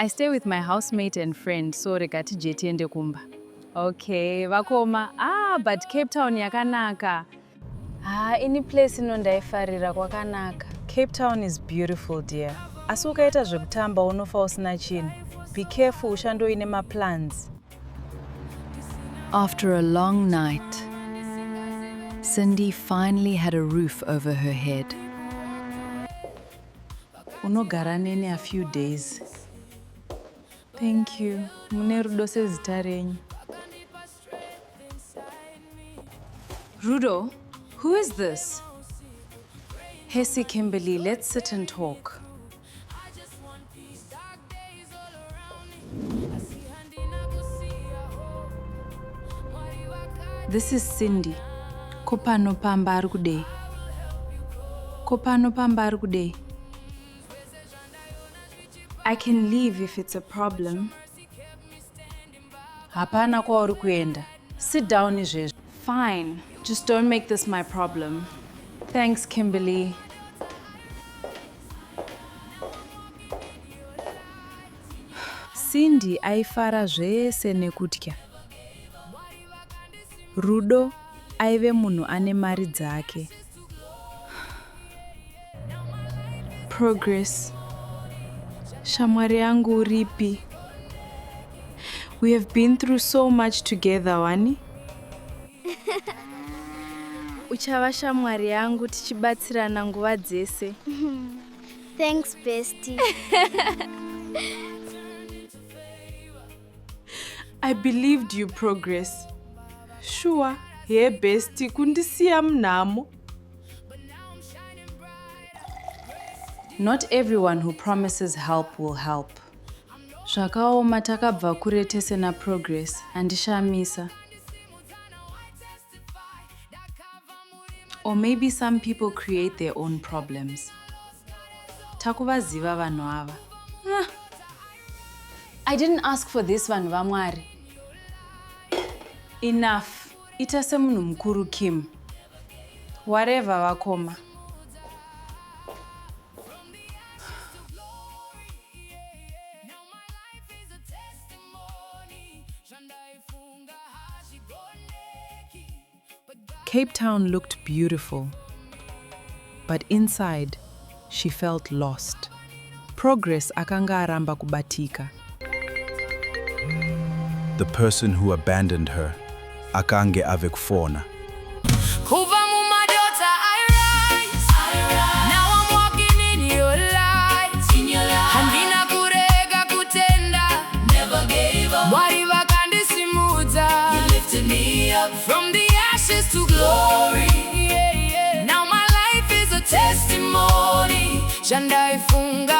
I stay with my housemate and friend, so regati jetiende kumba. Okay, vakoma. But Cape Town yakanaka. Any place inondaifarira kwakanaka. Cape Town is beautiful, dear. Asi ukaita zvekutamba unofa usina chinhu. Be careful ushandoine maplans. After a long night, Cindy finally had a roof over her head. Unogara nene a few days. Thank you. Mune Rudo sezita renyu. Rudo, who is this? Hesi Kimberly, let's sit and talk. This is Cindy. Kopano pamba ari kudei. Kopano pamba ari kudei. I can leave if it's a problem. Hapana kwauri kuenda. Sit down izvezvo. Fine. Just don't make this my problem. Thanks, Kimberly. Cindy aifara zvese nekutya. Rudo aive munhu ane mari dzake. Progress. Shamwari yangu uripi. We have been through so much together, wani? Uchava shamwari yangu tichibatsirana nguva dzese. Thanks, bestie. I believed you, Progress. Sure, hey bestie, kundisiya mnamo. Not everyone who promises help will help. Zvakaoma takabva kure tese na Progress, andishamisa. Or maybe some people create their own problems. Takuvaziva vanhu ava. I didn't ask for this vanhu vamwari. Enough. Ita semunhu mukuru Kim. Whatever vakoma. Cape Town looked beautiful, but inside, she felt lost. Progress akanga aramba kubatika. The person who abandoned her, akange ave kufona. Kubva Mumadota, I rise. Now I'm walking in your light. Handina kurega kutenda, never gave up. Mwari vakandisimudza, you lifted me up from the ashes to glory. Now my life is a testimony. Shandaifunga